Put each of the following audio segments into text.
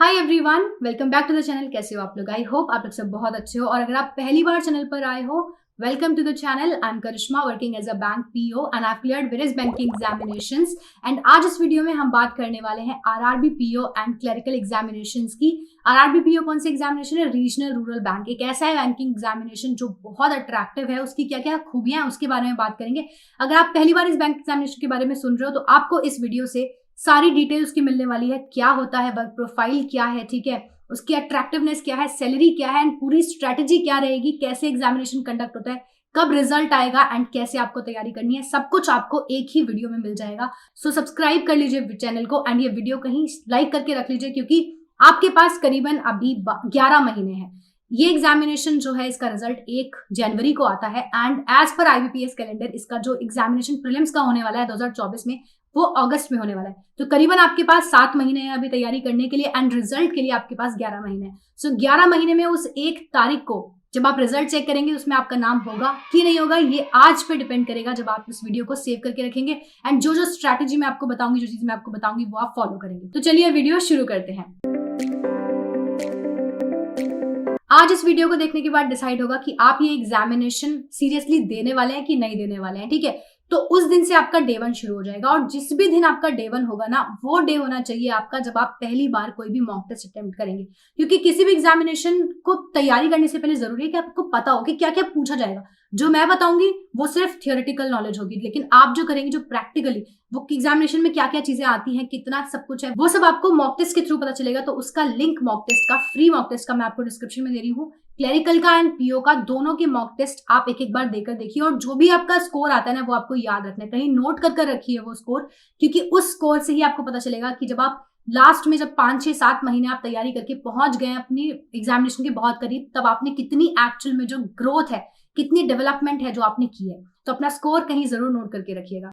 Hi everyone, welcome back to the channel. कैसे हो आप लोग? आई होप आप लोग सब बहुत अच्छे हो। और अगर आप पहली बार चैनल पर आए हो, welcome to the channel. I am Karishma, working as a bank PO and I cleared various banking examinations. And आज इस वीडियो में हम बात करने वाले हैं RRB PO and clerical examinations की। आरआरबी पीओ कौन सी एग्जामिनेशन है? Regional rural bank. एक ऐसा है बैंकिंग एग्जामिनेशन जो बहुत अट्रैक्टिव है। उसकी क्या क्या खूबियां हैं उसके बारे में बात करेंगे। अगर आप पहली बार इस बैंक एग्जामिनेशन के बारे में सुन रहे हो तो आपको इस वीडियो से सारी डिटेल्स की मिलने वाली है। क्या होता है, वर्क प्रोफाइल क्या है, ठीक है, उसकी अट्रैक्टिवनेस क्या है, सैलरी क्या है, एंड पूरी स्ट्रेटेजी क्या रहेगी, कैसे एग्जामिनेशन कंडक्ट होता है, कब रिजल्ट आएगा एंड कैसे आपको तैयारी करनी है, सब कुछ आपको एक ही वीडियो में मिल जाएगा। सो सब्सक्राइब कर लीजिए चैनल को एंड ये वीडियो कहीं लाइक करके रख लीजिए, क्योंकि आपके पास करीबन अभी 11 महीने हैं। ये एग्जामिनेशन जो है इसका रिजल्ट 1 जनवरी को आता है and as per IBPS calendar इसका जो एग्जामिनेशन प्रीलिम्स का होने वाला है 2024 में, वो अगस्त में होने वाला है। तो करीबन आपके पास 7 महीने हैं अभी तैयारी करने के लिए एंड रिजल्ट के लिए आपके पास 11 महीने हैं। सो 11 महीने में उस 1 तारीख को जब आप रिजल्ट चेक करेंगे उसमें आपका नाम होगा कि नहीं होगा, ये आज पे डिपेंड करेगा जब आप इस वीडियो को सेव करके रखेंगे एंड जो जो स्ट्रैटेजी मैं आपको बताऊंगी, जो चीज मैं आपको बताऊंगी वो आप फॉलो करेंगे। तो चलिए वीडियो शुरू करते हैं। आज इस वीडियो को देखने के बाद डिसाइड होगा कि आप ये एग्जामिनेशन सीरियसली देने वाले हैं कि नहीं देने वाले हैं, ठीक है। तो उस दिन से आपका डे 1 शुरू हो जाएगा और जिस भी दिन आपका डे 1 होगा ना, वो डे होना चाहिए आपका जब आप पहली बार कोई भी मॉक टेस्ट अटेम्प्ट करेंगे। क्योंकि किसी भी एग्जामिनेशन को तैयारी करने से पहले जरूरी है कि आपको पता हो कि क्या क्या पूछा जाएगा। जो मैं बताऊंगी वो सिर्फ थियोरेटिकल नॉलेज होगी, लेकिन आप जो करेंगे, जो प्रैक्टिकली वो एग्जामिनेशन में क्या क्या चीजें आती हैं, कितना सब कुछ है, वो सब आपको मॉक टेस्ट के थ्रू पता चलेगा। तो उसका लिंक मॉक टेस्ट का, फ्री मॉक टेस्ट का मैं आपको डिस्क्रिप्शन में दे रही हूँ। क्लरिकल का एंड पीओ का, दोनों के मॉक टेस्ट आप एक एक बार देकर देखिए और जो भी आपका स्कोर आता है ना, वो आपको याद रखना है, कहीं नोट कर रखिए वो स्कोर, क्योंकि उस स्कोर से ही आपको पता चलेगा कि जब आप लास्ट में, जब 5, 6, 7 महीने आप तैयारी करके पहुंच गए अपनी एग्जामिनेशन के बहुत करीब, तब आपने कितनी एक्चुअल में जो ग्रोथ है, कितनी डेवलपमेंट है जो आपने की है। तो अपना स्कोर कहीं जरूर नोट करके रखिएगा।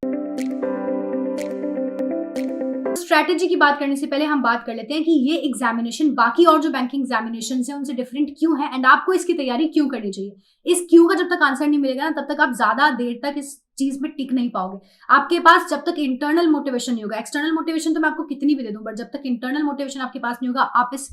स्ट्रैटेजी की बात करने से पहले हम बात कर लेते हैं कि ये एग्जामिनेशन बाकी और जो बैंकिंग एग्जामिनेशन है उनसे डिफरेंट क्यों है एंड आपको इसकी तैयारी क्यों करनी चाहिए। इस क्यों का जब तक आंसर नहीं मिलेगा ना, तब तक आप ज्यादा देर तक इस चीज में टिक नहीं पाओगे। आपके पास जब तक इंटरनल मोटिवेशन नहीं होगा, एक्सटर्नल मोटिवेशन तो मैं आपको कितनी भी दे दूं, बट जब तक इंटरनल मोटिवेशन आपके पास नहीं होगा, आप इस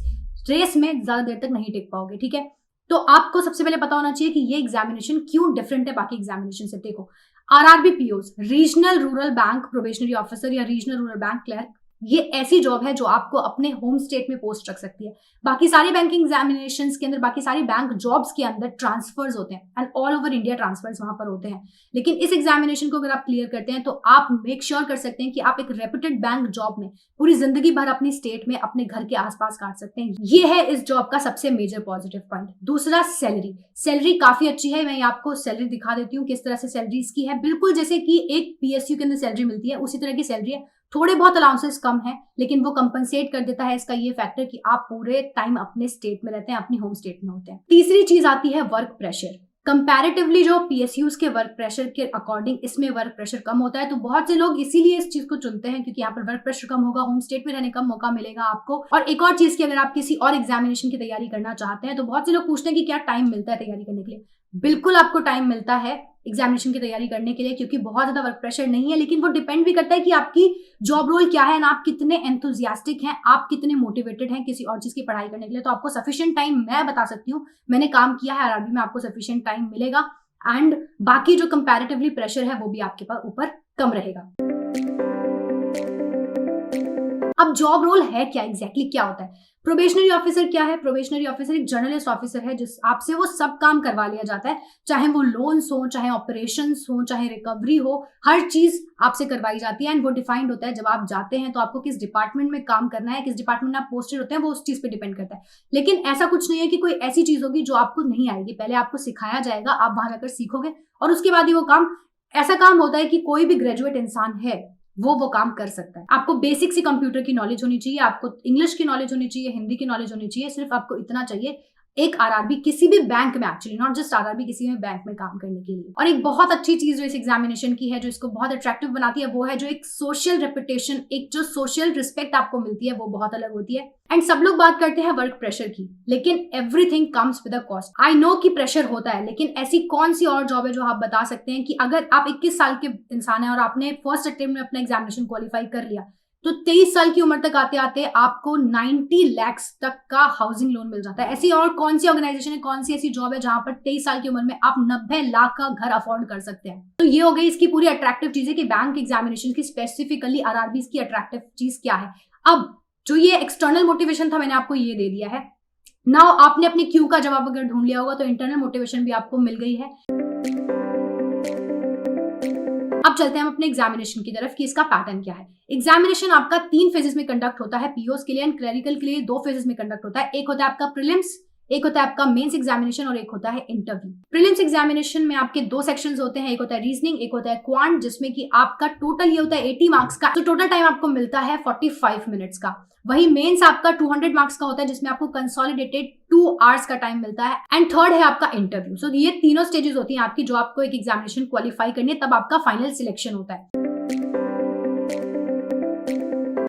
रेस में ज्यादा देर तक नहीं टिक पाओगे, ठीक है। तो आपको सबसे पहले पता होना चाहिए कि ये एग्जामिनेशन क्यों डिफरेंट है बाकी एग्जामिनेशन से। देखो, RRB POS, regional rural bank probationary officer या रीजनल रूरल बैंक क्लर्क, ये ऐसी जॉब है जो आपको अपने होम स्टेट में पोस्ट रख सकती है। बाकी सारी बैंकिंग एग्जामिनेशंस के अंदर, बाकी सारी बैंक जॉब्स के अंदर ट्रांसफर्स होते हैं and all over India transfers वहां पर होते हैं। लेकिन इस एग्जामिनेशन को अगर आप क्लियर करते हैं तो आप मेक श्योर कर सकते हैं कि आप एक रेप्यूटेड बैंक जॉब में पूरी जिंदगी भर अपनी स्टेट में, अपने घर के आसपास काट सकते हैं। ये है इस जॉब का सबसे मेजर पॉजिटिव पॉइंट। दूसरा, सैलरी काफी अच्छी है। मैं आपको सैलरी दिखा देती हूँ किस तरह से सैलरी इसकी है। बिल्कुल जैसे कि एक PSU के अंदर सैलरी मिलती है, उसी तरह की सैलरी है। थोड़े बहुत अलाउंसेस कम है, लेकिन वो कंपनसेट कर देता है इसका ये फैक्टर कि आप पूरे टाइम अपने स्टेट में रहते हैं, अपनी होम स्टेट में होते हैं। तीसरी चीज आती है वर्क प्रेशर। कंपैरेटिवली जो PSUs के वर्क प्रेशर के अकॉर्डिंग इसमें वर्क प्रेशर कम होता है। तो बहुत से लोग इसीलिए इस चीज को चुनते हैं, क्योंकि यहाँ पर वर्क प्रेशर कम होगा, होम स्टेट में रहने का मौका मिलेगा आपको। और एक और चीज की, अगर आप किसी और एग्जामिनेशन की तैयारी करना चाहते हैं तो बहुत से लोग पूछते हैं कि क्या टाइम मिलता है तैयारी करने के लिए। बिल्कुल आपको टाइम मिलता है एग्जामिनेशन की तैयारी करने के लिए, क्योंकि बहुत ज्यादा वर्क प्रेशर नहीं है। लेकिन वो डिपेंड भी करता है कि आपकी जॉब रोल क्या है ना, आप कितने एंथुजियास्टिक हैं, आप कितने मोटिवेटेड हैं किसी और चीज की पढ़ाई करने के लिए। तो आपको सफिशिएंट टाइम, मैं बता सकती हूँ, मैंने काम किया है आरआरबी में, आपको सफिशिएंट टाइम मिलेगा एंड बाकी जो कंपैरेटिवली प्रेशर है वो भी आपके पास ऊपर कम रहेगा। अब जॉब रोल है क्या, एग्जैक्टली क्या होता है? प्रोबेशनरी ऑफिसर क्या है? प्रोबेशनरी ऑफिसर एक जर्नलिस्ट ऑफिसर है जिस आपसे वो सब काम करवा लिया जाता है, चाहे वो लोन्स हो, चाहे ऑपरेशंस हो, चाहे रिकवरी हो, हर चीज आपसे करवाई जाती है एंड वो डिफाइंड होता है जब आप जाते हैं। तो आपको किस डिपार्टमेंट में काम करना है, किस डिपार्टमेंट में आप पोस्टेड होते हैं, वो उस चीज पे डिपेंड करता है। लेकिन ऐसा कुछ नहीं है कि कोई ऐसी चीज होगी जो आपको नहीं आएगी। पहले आपको सिखाया जाएगा, आप वहां जाकर सीखोगे और उसके बाद ही वो काम, ऐसा काम होता है कि कोई भी ग्रेजुएट इंसान है वो काम कर सकता है। आपको बेसिक सी कंप्यूटर की नॉलेज होनी चाहिए, आपको इंग्लिश की नॉलेज होनी चाहिए, हिंदी की नॉलेज होनी चाहिए। सिर्फ आपको इतना चाहिए एक आरआरबी, किसी भी बैंक में, एक्चुअली नॉट जस्ट आरआरबी, किसी भी बैंक में काम करने के लिए। और एक बहुत अच्छी चीज जो इस एग्जामिनेशन की है, जो इसको बहुत अट्रैक्टिव बनाती है, वो है जो एक सोशल रेपुटेशन, एक जो सोशल रिस्पेक्ट आपको मिलती है, वो बहुत अलग होती है। एंड सब लोग बात करते हैं वर्क प्रेशर की, लेकिन everything comes with a cost. I know कि प्रेशर होता है, लेकिन ऐसी कौन सी और जॉब है जो आप बता सकते हैं कि अगर आप 21 साल के इंसान है और आपने फर्स्ट अटेम्प्ट में अपना एग्जामिनेशन क्वालिफाई कर लिया, तो 23 साल की उम्र तक आते आते आपको 90 लाख तक का हाउसिंग लोन मिल जाता है। ऐसी और कौन सी ऑर्गेनाइजेशन है, कौन सी ऐसी जॉब है जहां पर 23 साल की उम्र में आप 90 लाख का घर अफोर्ड कर सकते हैं। तो ये हो गई इसकी पूरी अट्रैक्टिव चीज है कि बैंक एग्जामिनेशन की स्पेसिफिकली आरआरबी की अट्रैक्टिव चीज क्या है। अब जो ये एक्सटर्नल मोटिवेशन था मैंने आपको ये दे दिया है। नाउ आपने अपनी क्यू का जवाब अगर ढूंढ लिया होगा तो इंटरनल मोटिवेशन भी आपको मिल गई है। अब चलते हैं हम अपने एग्जामिनेशन की तरफ कि इसका पैटर्न क्या है। एग्जामिनेशन आपका 3 फेजेस में कंडक्ट होता है। पीओस के लिए एंड क्लरिकल के लिए 2 फेजेस में कंडक्ट होता है। एक होता है आपका प्रीलिम्स, एक होता है आपका मेंस एग्जामिनेशन और एक होता है इंटरव्यू। प्रीलिम्स एग्जामिनेशन में आपके 2 सेक्शंस होते हैं, एक होता है रीजनिंग, एक होता है क्वांट, जिसमें कि आपका टोटल ये होता है 80 मार्क्स का। तो टोटल टाइम आपको मिलता है 45 मिनट्स का। वही मेंस आपका 200 मार्क्स का होता है जिसमें आपको कंसोलिडेटेड 2 आवर्स का टाइम मिलता है। एंड थर्ड है आपका इंटरव्यू। सो ये तीनों स्टेजेस होती हैं आपकी जो आपको एक एग्जामिनेशन क्वालिफाई करनी है, तब आपका फाइनल सिलेक्शन होता है।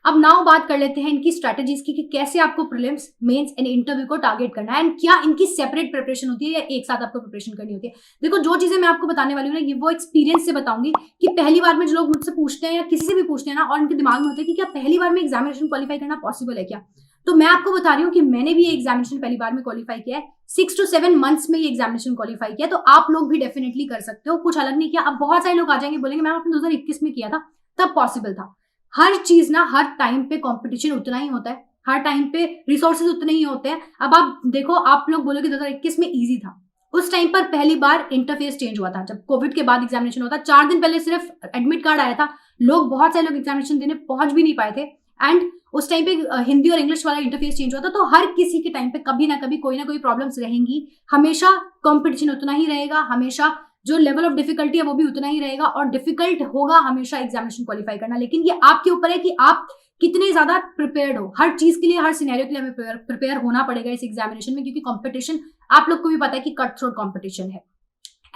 अब नाउ बात कर लेते हैं इनकी स्ट्रेटेजीज की कि कैसे आपको प्रीलिम्स, मेंस एंड इंटरव्यू को टारगेट करना है एंड क्या इनकी सेपरेट प्रिपरेशन होती है या एक साथ आपको प्रिपरेशन करनी होती है। देखो जो चीजें मैं आपको बताने वाली हूँ ना, ये वो एक्सपीरियंस से बताऊंगी कि पहली बार में जो लोग मुझसे पूछते हैं या किसी से भी पूछते हैं ना और उनके दिमाग में होता है कि क्या पहली बार में एग्जामिनेशन क्वालिफाई करना पॉसिबल है क्या, तो मैं आपको बता रही हूँ कि मैंने भी ये एग्जामिनेशन पहली बार में क्वालिफाई किया है। 6 to 7 मंथ्स में ये एग्जामिनेशन क्वालिफाई किया, तो आप लोग भी डेफिनेटली कर सकते हो, कुछ अलग नहीं किया। अब बहुत सारे लोग आ जाएंगे बोलेंगे मैम आपने 2021 में किया था तब पॉसिबल था। हर चीज ना हर टाइम पे कंपटीशन उतना ही होता है, हर टाइम पे रिसोर्सेज उतने ही होते हैं। अब आप देखो, आप लोग बोलोगे 2021 में इजी था, उस टाइम पर पहली बार इंटरफेस चेंज हुआ था जब कोविड के बाद एग्जामिनेशन होता। 4 दिन पहले सिर्फ एडमिट कार्ड आया था, लोग बहुत सारे लोग एग्जामिनेशन देने पहुंच भी नहीं पाए थे एंड उस टाइम पे हिंदी और इंग्लिश वाला इंटरफेस चेंज हुआ था। तो हर किसी के टाइम पे कभी ना कभी कोई ना कोई प्रॉब्लम्स रहेंगी, हमेशा कंपटीशन उतना ही रहेगा, हमेशा जो लेवल ऑफ डिफिकल्टी है वो भी उतना ही रहेगा और डिफिकल्ट होगा हमेशा एग्जामिनेशन क्वालिफाई करना। लेकिन ये आपके ऊपर है कि आप कितने ज्यादा प्रिपेयर्ड हो। हर चीज के लिए, हर सिनेरियो के लिए हमें प्रिपेयर होना पड़ेगा इस एग्जामिनेशन में, क्योंकि कंपटीशन आप लोग को भी पता है कि कट थ्रोट कंपटीशन है।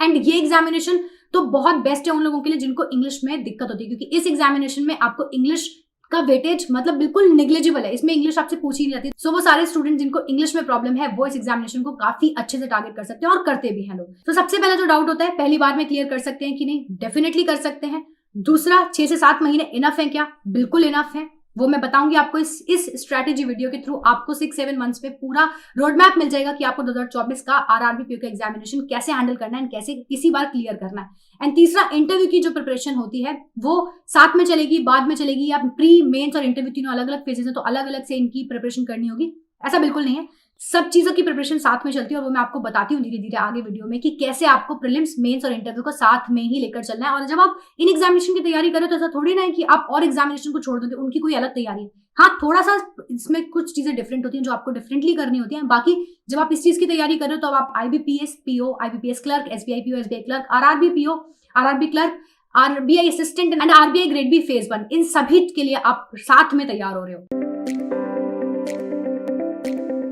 एंड ये एग्जामिनेशन तो बहुत बेस्ट है उन लोगों के लिए जिनको इंग्लिश में दिक्कत होती है, क्योंकि इस एग्जामिनेशन में आपको इंग्लिश का वेटेज मतलब बिल्कुल निग्लिजिबल है, इसमें इंग्लिश आपसे पूछी नहीं जाती। सो वो सारे स्टूडेंट जिनको इंग्लिश में प्रॉब्लम है वो इस एग्जामिनेशन को काफी अच्छे से टारगेट कर सकते हैं और करते भी हैं लोग। तो सबसे पहला जो डाउट होता है, पहली बार में क्लियर कर सकते हैं कि नहीं, डेफिनेटली कर सकते हैं। दूसरा, 6 से 7 महीने इनफ है क्या, बिल्कुल इनफ है। वो मैं बताऊंगी आपको इस स्ट्रैटेजी वीडियो के थ्रू। आपको 6-7 मंथ्स में पूरा रोड मैप मिल जाएगा कि आपको 2024 का आरआरबी पीओ का एग्जामिनेशन कैसे हैंडल करना है, कैसे इसी बार क्लियर करना है। एंड तीसरा, इंटरव्यू की जो प्रिपरेशन होती है वो साथ में चलेगी, बाद में चलेगी, या प्री, मेंस और इंटरव्यू तीनों अलग अलग फेजेस है तो अलग अलग से इनकी प्रिपरेशन करनी होगी, ऐसा बिल्कुल नहीं है। सब चीजों की प्रिपरेशन साथ में चलती है और वो मैं आपको बताती हूँ धीरे धीरे आगे वीडियो में कि कैसे आपको प्रीलिम्स, मेंस और इंटरव्यू को साथ में ही लेकर चलना है। और जब आप इन एग्जामिनेशन की तैयारी करें तो ऐसा थोड़ी ना है कि आप और एग्जामिनेशन को छोड़ दोगे, उनकी कोई अलग तैयारी है। हाँ, थोड़ा सा इसमें कुछ चीजें डिफरेंट होती हैं जो आपको डिफरेंटली करनी होती हैं। बाकी जब आप इस चीज की तैयारी कर रहे हो तो आप IBPS PO, IBPS clerk, SBI PO, SBI clerk, RRB PO, RRB clerk, RBI assistant and RBI grade B phase 1, इन सभी के लिए आप साथ में तैयार हो रहे हो।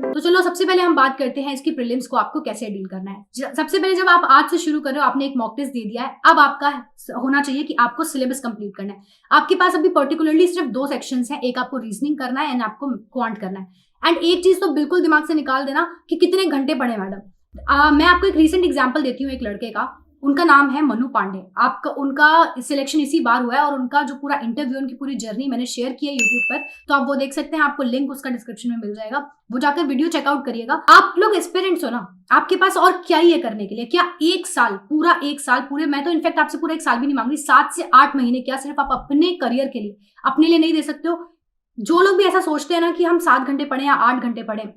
तो चलो सबसे पहले हम बात करते हैं इसकी प्रीलिम्स को आपको कैसे डील करना है। सबसे पहले जब आप आज से शुरू कर रहे हो, आपने एक मॉक टेस्ट दे दिया है, अब आपका होना चाहिए कि आपको सिलेबस कंप्लीट करना है। आपके पास अभी पर्टिकुलरली सिर्फ 2 सेक्शंस हैं, एक आपको रीजनिंग करना है एंड आपको क्वांट करना है। एंड एक चीज तो बिल्कुल दिमाग से निकाल देना कि कितने घंटे पढ़े मैडम। मैं आपको एक रीसेंट एग्जाम्पल देती हूँ एक लड़के का, उनका नाम है मनु पांडे। आपका उनका सिलेक्शन इसी बार हुआ है और उनका जो पूरा इंटरव्यू, उनकी पूरी जर्नी मैंने शेयर की है यूट्यूब पर, तो आप वो देख सकते हैं, आपको लिंक उसका डिस्क्रिप्शन में मिल जाएगा, वो जाकर वीडियो चेकआउट करिएगा। आप लोग एस्पिरेंट्स हो ना, आपके पास और क्या ही है करने के लिए, क्या 1 साल, पूरा 1 साल पूरे, मैं तो इनफैक्ट आपसे पूरा 1 साल भी नहीं मांग रही, 7 से 8 महीने क्या सिर्फ आप अपने करियर के लिए, अपने लिए नहीं दे सकते हो। जो लोग भी ऐसा सोचते हैं ना कि हम 7 घंटे पढ़े या 8 घंटे पढ़े,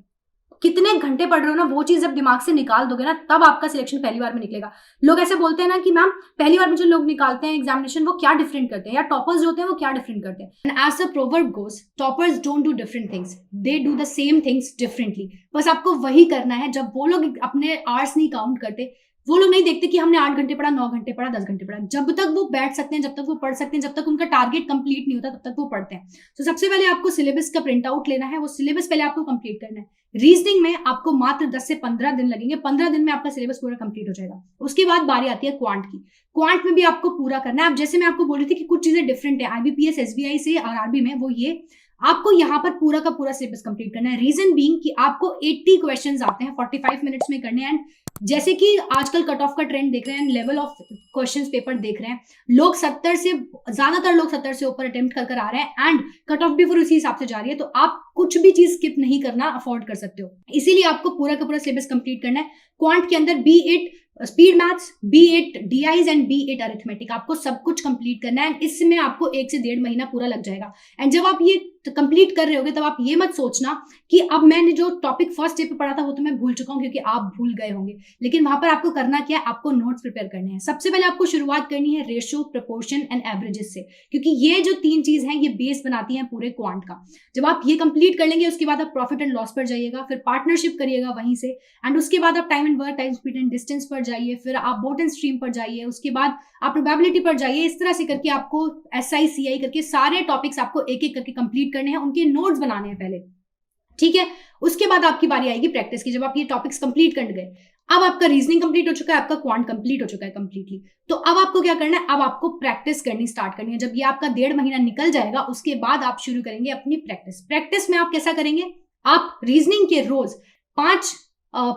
कितने घंटे पढ़ रहे हो ना, वो चीज जब दिमाग से निकाल दोगे ना, तब आपका सिलेक्शन पहली बार में निकलेगा। लोग ऐसे बोलते हैं ना कि मैम पहली बार में जो लोग निकालते हैं एग्जामिनेशन वो क्या डिफरेंट करते हैं, या टॉपर्स जो होते हैं वो क्या डिफरेंट करते हैं। And as the proverb goes, toppers don't do different things, they do the same things differently. बस आपको वही करना है। जब वो लोग अपने आवर्स नहीं काउंट करते, वो लोग नहीं देखते कि हमने 8 घंटे पढ़ा, 9 घंटे पढ़ा, 10 घंटे पढ़ा, जब तक वो बैठ सकते हैं, जब तक वो पढ़ सकते हैं, जब तक उनका टारगेट कंप्लीट नहीं होता तब तक वो पढ़ते हैं। तो सबसे पहले आपको सिलेबस का प्रिंट आउट लेना है, वो सिलेबस पहले आपको कंप्लीट करना है। रीजनिंग में आपको मात्र 10 से 15 दिन लगेंगे, 15 दिन में आपका सिलेबस पूरा कंप्लीट हो जाएगा। उसके बाद बारी आती है क्वांट की। क्वांट में भी आपको पूरा करना है। अब जैसे मैं आपको बोल रही थी कि कुछ चीजें डिफरेंट है आईबीपीएस एसबीआई से आरआरबी में, वो ये आपको यहाँ पर पूरा का पूरा सिलेबस कंप्लीट करना है। रीजन बीइंग कि आपको 80 क्वेश्चंस आते हैं, 45 मिनट्स में करने हैं। एंड जैसे कि आजकल कट ऑफ का ट्रेंड देख रहे हैं, लेवल ऑफ क्वेश्चंस पेपर देख रहे हैं, लोग 70 से ज्यादातर लोग 70 से ऊपर अटेम्प्ट कर आ रहे हैं एंड कट ऑफ भी फिर उसी हिसाब से जा रही है। तो आप कुछ भी चीज स्किप नहीं करना अफोर्ड कर सकते हो, इसीलिए आपको पूरा का पूरा सिलेबस कंप्लीट करना है। क्वांट के अंदर B it speed maths, B it DIs and B it arithmetic, आपको सब कुछ कंप्लीट करना है। इसमें आपको 1 से 1.5 महीना पूरा लग जाएगा। एंड जब आप ये कंप्लीट कर रहे होगे तब आप ये मत सोचना कि अब मैंने जो टॉपिक फर्स्ट डे पे पढ़ा था वो तो मैं भूल चुका हूं, क्योंकि आप भूल गए होंगे। लेकिन वहां पर आपको करना क्या है, आपको नोट्स प्रिपेयर करने हैं। सबसे पहले आपको शुरुआत करनी है रेशियो, प्रोपोर्शन एंड एवरेजेस से, क्योंकि ये जो 3 चीज हैं ये बेस बनाती हैं पूरे क्वांट का। जब आप ये कंप्लीट कर लेंगे उसके बाद आप प्रॉफिट एंड लॉस पर जाइएगा, फिर पार्टनरशिप करिएगा वहीं से, एंड उसके बाद आप time and work, time speed and distance पर जाइए, फिर आप बोट एंड स्ट्रीम पर जाइए, उसके बाद आप प्रोबेबिलिटी पर जाइए। इस तरह से करके आपको SI CI करके सारे टॉपिक्स आपको एक एक करके कंप्लीट करने हैं, उनके नोट्स बनाने हैं पहले, ठीक है। उसके बाद आपकी बारी आएगी प्रैक्टिस की, जब आप ये टॉपिक्स कंप्लीट कर गए। अब आपका रीजनिंग कंप्लीट हो चुका है, आपका क्वांट कंप्लीट हो चुका है कंप्लीटली। तो अब आपको क्या करना है, अब आपको प्रैक्टिस करनी स्टार्ट करनी है। जब ये आपका 1.5 महीना निकल जाएगा उसके बाद आप शुरू करेंगे अपनी प्रैक्टिस। प्रैक्टिस में आप कैसा करेंगे, आप रीजनिंग के रोज 5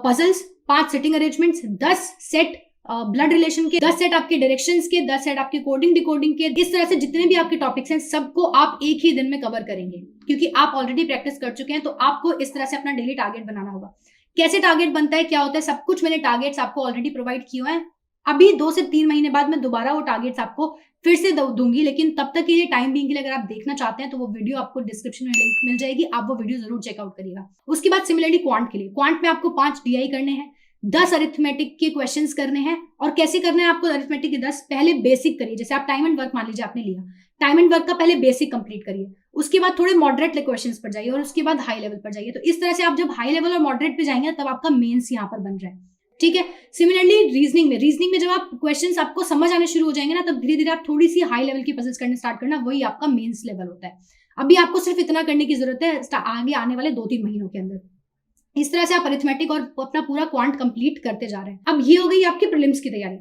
puzzles, 5 sitting arrangements, 10 set blood relation के, 10 सेट आपके डायरेक्शंस के, 10 सेट आपके कोडिंग डिकोडिंग के। इस तरह से जितने भी आपके टॉपिक्स हैं सबको आप एक ही दिन में कवर करेंगे, क्योंकि आप ऑलरेडी प्रैक्टिस कर चुके हैं। तो आपको इस तरह से अपना डेली टारगेट बनाना होगा। कैसे टारगेट बनता है, क्या होता है, सब कुछ मैंने टारगेट्स आपको ऑलरेडी प्रोवाइड किए हैं। अभी 2 से 3 महीने बाद मैं दोबारा वो टारगेट्स आपको फिर से दूंगी, लेकिन तब तक के लिए टाइम बीइंग के लिए अगर आप देखना चाहते हैं तो वो वीडियो आपको डिस्क्रिप्शन में लिंक मिल जाएगी, आप वो वीडियो जरूर चेकआउट करिएगा। उसके बाद सिमिलरली क्वांट के लिए, क्वांट में आपको 5 DI करने हैं, 10 अरिथमेटिक के क्वेश्चंस करने हैं। और कैसे करना है आपको अरिथमेटिक के 10, पहले बेसिक करिए। जैसे आप टाइम एंड वर्क मान लीजिए आपने लिया, टाइम एंड वर्क का पहले बेसिक कंप्लीट करिए, उसके बाद थोड़े मॉडरेट क्वेश्चंस पर जाइए और उसके बाद हाई लेवल पर जाइए। तो इस तरह से आप जब हाई लेवल और मॉडरेट पे जाएंगे तब आपका मेंस यहाँ पर बन रहा है, ठीक है। सिमिलरली रीजनिंग में जब आप क्वेश्चंस आपको समझ आने शुरू हो जाएंगे ना, तब धीरे धीरे आप थोड़ी सी हाई लेवल की पजल्स करने स्टार्ट करना, वही आपका मेंस लेवल होता है। अभी आपको सिर्फ इतना करने की जरूरत है आगे आने वाले 2-3 महीनों के अंदर। इस तरह से आप अरिथमेटिक और अपना पूरा क्वांट कंप्लीट करते जा रहे हैं। अब ये हो गई आपकी प्रीलिम्स की तैयारी।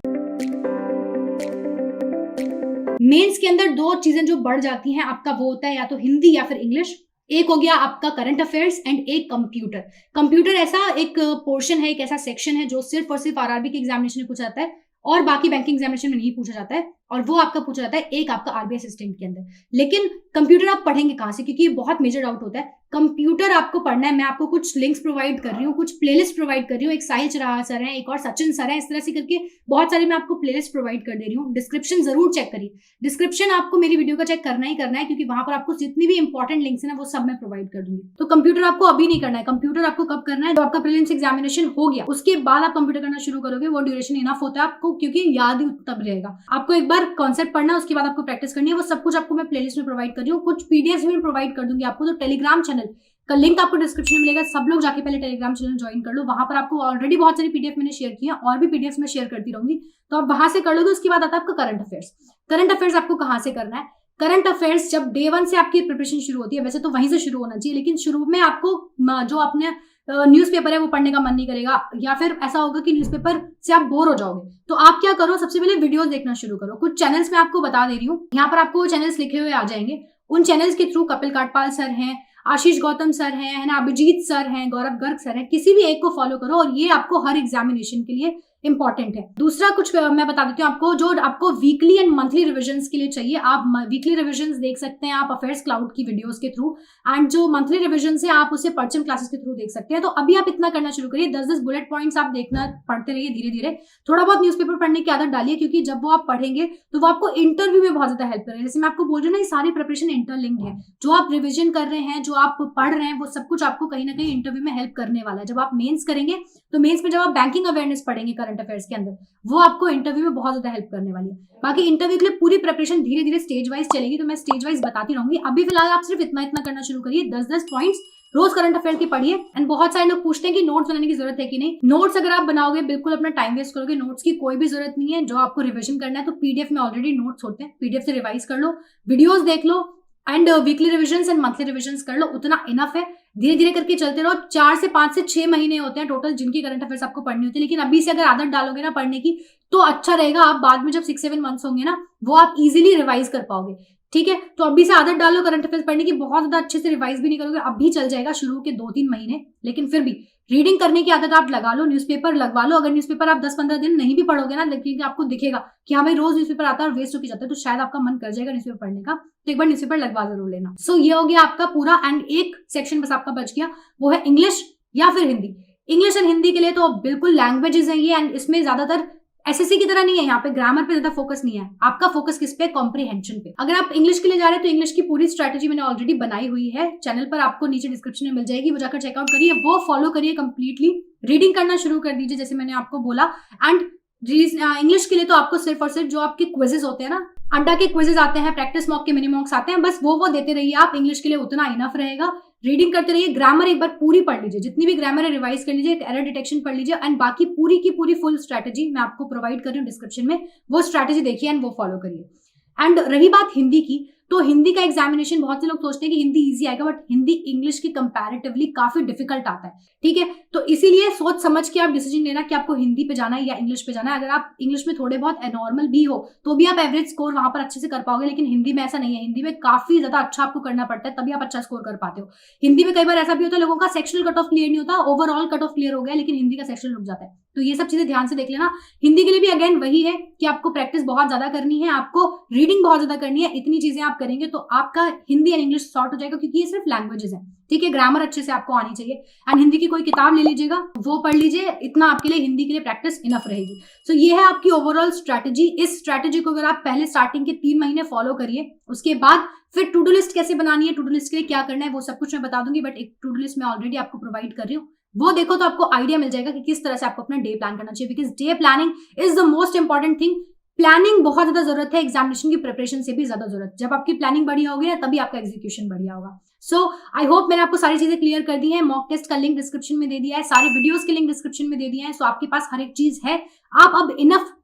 मेंस के अंदर 2 चीजें जो बढ़ जाती हैं आपका, वो होता है या तो हिंदी या फिर इंग्लिश। एक हो गया आपका करंट अफेयर्स एंड एक कंप्यूटर। कंप्यूटर ऐसा एक पोर्शन है, एक ऐसा सेक्शन है जो सिर्फ और सिर्फ RRB के एग्जामिनेशन में पूछा जाता है और बाकी बैंकिंग एग्जामिनेशन में नहीं पूछा जाता है, और वो आपका पूछा जाता है एक आपका RBI असिस्टेंट के अंदर। लेकिन कंप्यूटर आप पढ़ेंगे कहां से, क्योंकि ये बहुत मेजर डाउट होता है। कंप्यूटर आपको पढ़ना है, मैं आपको कुछ लिंक्स प्रोवाइड कर रही हूँ, कुछ प्लेलिस्ट प्रोवाइड कर रही हूँ। एक साहिल चराहा सर है, एक और सचिन सर है, इस तरह से करके बहुत सारे मैं आपको प्लेलिस्ट प्रोवाइड कर दे रही हूँ। डिस्क्रिप्शन जरूर चेक करिए, डिस्क्रिप्शन आपको मेरी वीडियो का चेक करना ही करना है, क्योंकि वहां पर आपको जितनी भी इंपॉर्टेंट लिंक्स है ना वो सब मैं प्रोवाइड कर दूंगी। तो कंप्यूटर आपको अभी नहीं करना है, कंप्यूटर आपको कब करना है, जब आपका प्रीलिम्स एग्जामिनेशन हो गया उसके बाद आप कंप्यूटर करना शुरू करोगे। वो ड्यूरेशन इनफ होता है आपको, क्योंकि याद ही तब रहेगा। आपको एक बार कॉन्सेप्ट पढ़ना, उसके बाद आपको प्रैक्टिस करनी है। वो सब कुछ आपको मैं प्लेलिस्ट में प्रोवाइड कर रही हूँ, कुछ पीडीएफ भी प्रोवाइड कर दूंगी आपको। तो टेलीग्राम चैनल का लिंक आपको डिस्क्रिप्शन में मिलेगा, सब लोग जाके पहले टेलीग्राम चैनल ज्वाइन कर लो। वहां पर आपको ऑलरेडी बहुत सारी पीडीएफ मैंने शेयर की है, और भी पीडीएफ में शेयर करती रहूंगी, तो आप वहां से कर लोगे। उसके बाद आता है आपका करंट अफेयर्स। करंट अफेयर्स आपको कहां से करना है, करंट अफेयर्स जब डे 1 से आपकी प्रिपरेशन शुरू होती है, वैसे तो वहीं से शुरू होना चाहिए, लेकिन शुरू में आपको जो अपने न्यूज़पेपर है वो पढ़ने का मन नहीं करेगा, या फिर ऐसा होगा कि न्यूज़पेपर से आप बोर हो जाओगे। तो आप क्या करो, सबसे पहले वीडियोस देखना शुरू करो। कुछ चैनल्स मैं आपको बता दे रही हूँ, यहाँ पर आपको वो चैनल्स लिखे हुए आ जाएंगे। उन चैनल्स के थ्रू कपिल काटपाल सर हैं, आशीष गौतम सर हैं, है ना, अभिजीत सर हैं, गौरव गर्ग सर हैं, किसी भी एक को फॉलो करो, और ये आपको हर एग्जामिनेशन के लिए इंपॉर्टेंट है। दूसरा कुछ मैं बता देती हूँ आपको, जो आपको वीकली एंड मंथली रिविजन्स के लिए चाहिए, आप वीकली रिविजन्स देख सकते हैं आप अफेयर्स क्लाउड की वीडियोस के थ्रू, एंड जो मंथली रिविजन्स है आप उसे परचम क्लासेस के थ्रू देख सकते हैं। तो अभी आप इतना करना शुरू करिए, 10-10 बुलेट पॉइंट्स आप देखना पढ़ते रहिए धीरे धीरे। थोड़ा बहुत न्यूज़पेपर पढ़ने की आदत डालिए, क्योंकि जब वो आप पढ़ेंगे तो वो आपको इंटरव्यू में बहुत ज्यादा हेल्प करेगा। जैसे मैं आपको बोल रही हूँ ना, ये सारी प्रिपरेशन इंटरलिंक्ड है। जो आप रिविजन कर रहे हैं, जो आप पढ़ रहे हैं, वो सब कुछ आपको कहीं ना कहीं इंटरव्यू में हेल्प करने वाला है। जब आप मेंस करेंगे तो मेंस में जब आप बैंकिंग अवेयरनेस पढ़ेंगे करंट अफेयर्स के अंदर, वो आपको इंटरव्यू में बहुत ज्यादा हेल्प करने वाली है। बाकी इंटरव्यू के लिए पूरी प्रिपरेशन धीरे धीरे स्टेज वाइज चलेगी, तो मैं स्टेज वाइज बताती रहूंगी। अभी फिलहाल आप सिर्फ इतना करना शुरू करिए, 10-10 पॉइंट्स रोज करंट अफेयर की पढ़िए। एंड बहुत सारे लोग पूछते हैं कि नोट्स बनाने की जरूरत है कि नहीं। नोट्स अगर आप बनाओगे बिल्कुल अपना टाइम वेस्ट करोगे, नोट्स की कोई भी जरूरत नहीं है। जो आपको रिविजन करना है तो पीडीएफ में ऑलरेडी नोट्स होते हैं, पीडीएफ से रिवाइज कर लो, वीडियोस देख लो, and weekly revisions and monthly revisions कर लो, उतना इनफ है। धीरे धीरे करके चलते रहो। 4 से 5 से 6 महीने होते हैं टोटल जिनकी करंट अफेयर्स आपको पढ़नी होती है, लेकिन अभी से अगर आदत डालोगे ना पढ़ने की तो अच्छा रहेगा। आप बाद में जब 6-7 मंथ्स होंगे ना, वो आप इजीली रिवाइज कर पाओगे। ठीक है, तो अभी से आदत डालो करंट अफेयर्स पढ़ने की। बहुत ज्यादा अच्छे से रिवाइज भी नहीं करोगे, अभी चल जाएगा शुरू के 2-3 महीने, लेकिन फिर भी रीडिंग करने की आदत आप लगा लो, न्यूज़पेपर लगवा लो। अगर न्यूज़पेपर आप 10-15 दिन नहीं भी पढ़ोगे ना, लेकिन आपको दिखेगा कि हाँ भाई रोज न्यूज़पेपर आता है और वेस्ट होके जाता है, तो शायद आपका मन कर जाएगा न्यूज़पेपर पढ़ने का, तो एक बार न्यूज़पेपर लगवा जरूर लेना। सो ये हो गया आपका पूरा, एंड एक सेक्शन बस आपका बच गया, वो है इंग्लिश या फिर हिंदी। इंग्लिश एंड हिंदी के लिए तो बिल्कुल लैंग्वेजेस है ये, एंड इसमें ज्यादातर एसएससी की तरह नहीं है, यहाँ पे ग्रामर पे ज्यादा फोकस नहीं है, आपका फोकस किस पे, कॉम्प्रिहेंशन पे। अगर आप इंग्लिश के लिए जा रहे हैं तो इंग्लिश की पूरी स्ट्रैटेजी मैंने ऑलरेडी बनाई हुई है चैनल पर, आपको नीचे डिस्क्रिप्शन में मिल जाएगी, वो जाकर चेकआउट करिए, वो फॉलो करिए कंप्लीटली। रीडिंग करना शुरू कर दीजिए जैसे मैंने आपको बोला। एंड इंग्लिश के लिए तो आपको सिर्फ और सिर्फ जो आपके क्विजेस होते हैं ना, अंडा के क्विजेस आते हैं, प्रैक्टिस मॉक के मिनी मॉक्स आते हैं, बस वो देते रहिए आप। इंग्लिश के लिए उतना इनफ रहेगा। रीडिंग करते रहिए, ग्रामर एक बार पूरी पढ़ लीजिए, जितनी भी ग्रामर है रिवाइज कर लीजिए, एरर डिटेक्शन पढ़ लीजिए, एंड बाकी पूरी की पूरी फुल स्ट्रैटेजी मैं आपको प्रोवाइड कर रही हूँ डिस्क्रिप्शन में, वो स्ट्रैटेजी देखिए एंड वो फॉलो करिए। एंड रही बात हिंदी की, तो हिंदी का एग्जामिनेशन बहुत से लोग सोचते हैं कि हिंदी इजी आएगा, बट हिंदी इंग्लिश की कंपैरेटिवली काफी डिफिकल्ट आता है, ठीक है। तो इसीलिए सोच समझ के आप डिसीजन लेना कि आपको हिंदी पे जाना है या इंग्लिश पे जाना है। अगर आप इंग्लिश में थोड़े बहुत एनॉर्मल भी हो तो भी आप एवरेज स्कोर वहां पर अच्छे से कर पाओगे, लेकिन हिंदी में ऐसा नहीं है। हिंदी में काफी ज्यादा अच्छा आपको करना पड़ता है, तभी आप अच्छा स्कोर कर पाते हो। हिंदी में कई बार ऐसा भी होता है लोगों का सेक्शनल कट ऑफ क्लियर नहीं होता, ओवरऑल कट ऑफ क्लियर हो गया, लेकिन हिंदी का सेक्शन रुक जाता है। तो ये सब चीजें ध्यान से देख लेना। हिंदी के लिए भी अगेन वही है कि आपको प्रैक्टिस बहुत ज्यादा करनी है, आपको रीडिंग बहुत ज्यादा करनी है। इतनी चीजें आप करेंगे तो आपका हिंदी एंड इंग्लिश सॉर्ट हो जाएगा, क्योंकि ये सिर्फ लैंग्वेजेस है, ठीक है। ग्रामर अच्छे से आपको आनी चाहिए, एंड हिंदी की कोई किताब ले लीजिएगा, वो पढ़ लीजिए, इतना आपके लिए हिंदी के लिए प्रैक्टिस इनफ रहेगी। सो ये है आपकी ओवरऑल स्ट्रैटेजी। इस स्ट्रैटेजी को अगर आप पहले स्टार्टिंग के 3 महीने फॉलो करिए, उसके बाद फिर टू डू लिस्ट कैसे बनानी है, टू डू लिस्ट के लिए क्या करना है, वो सब कुछ मैं बता दूंगी, बट एक टू डू लिस्ट मैं ऑलरेडी आपको प्रोवाइड कर रही हूँ, वो देखो तो आपको आइडिया मिल जाएगा कि किस तरह से आपको अपना डे प्लान करना चाहिए, because day planning is the most important thing. Planning बहुत ज्यादा जरूरत है, एग्जामिनेशन की प्रिपरेशन से भी ज्यादा जरूरत। जब आपकी प्लानिंग बढ़िया होगी ना, तभी आपका एग्जीक्यूशन बढ़िया होगा। सो आई होप मैंने आपको सारी चीजें क्लियर कर दी है। मॉक टेस्ट का लिंक डिस्क्रिप्शन में दे दिया है, सारे वीडियोस के लिंक डिस्क्रिप्शन में दे दिए हैं। सो आपके पास हर एक चीज है, आप अब इनफ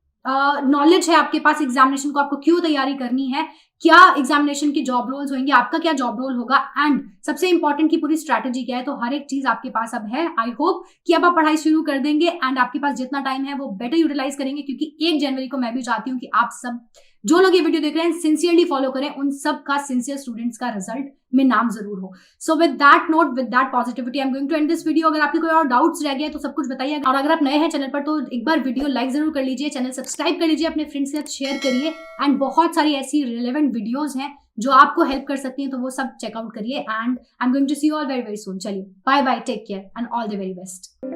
नॉलेज है आपके पास एग्जामिनेशन को आपको क्यों तैयारी करनी है, क्या एग्जामिनेशन की जॉब रोल्स होंगे, आपका क्या जॉब रोल होगा, एंड सबसे इंपॉर्टेंट की पूरी स्ट्रैटेजी क्या है। तो हर एक चीज आपके पास अब है। आई होप कि अब आप पढ़ाई शुरू कर देंगे, एंड आपके पास जितना टाइम है वो बेटर यूटिलाइज करेंगे, क्योंकि 1 जनवरी को मैं भी चाहती हूँ कि आप सब जो लोग ये वीडियो देख रहे हैं सिंसियरली फॉलो करें, उन सब का सिंसियर स्टूडेंट्स का रिजल्ट में नाम जरूर हो। So with that note, with that positivity, I am going to end this video. अगर आपके कोई और डाउट्स रह गए तो सब कुछ बताइए, और अगर आप नए हैं चैनल पर तो एक बार वीडियो लाइक जरूर कर लीजिए, चैनल सब्सक्राइब कर लीजिए, अपने फ्रेंड्स के साथ शेयर करिए, एंड बहुत सारी ऐसी रिलेवेंट वीडियोज हैं जो आपको हेल्प कर सकती हैं, तो वो सब चेकआउट करिए। And I am going to see you all very very soon. चलिए bye bye, take care and all the very best.